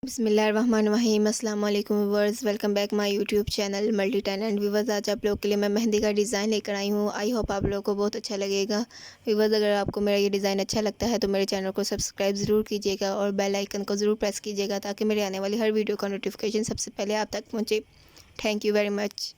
बिस्मिल्लाहिर्रहमानिर्रहीम अस्सलाम वालेकुम viewers, welcome back my YouTube channel multi talent viewers. आज आप लोगों के लिए मैं मेहंदी का डिज़ाइन लेकर आई हूँ। आई होप आप लोगों को बहुत अच्छा लगेगा। व्यूअर्स, अगर आपको मेरा ये डिज़ाइन अच्छा लगता है तो मेरे चैनल को सब्सक्राइब ज़रूर कीजिएगा और बेल आइकन को ज़रूर प्रेस कीजिएगा ताकि मेरे आने वाली हर वीडियो का नोटिफिकेशन सबसे पहले आप तक पहुँचे। Thank you very much.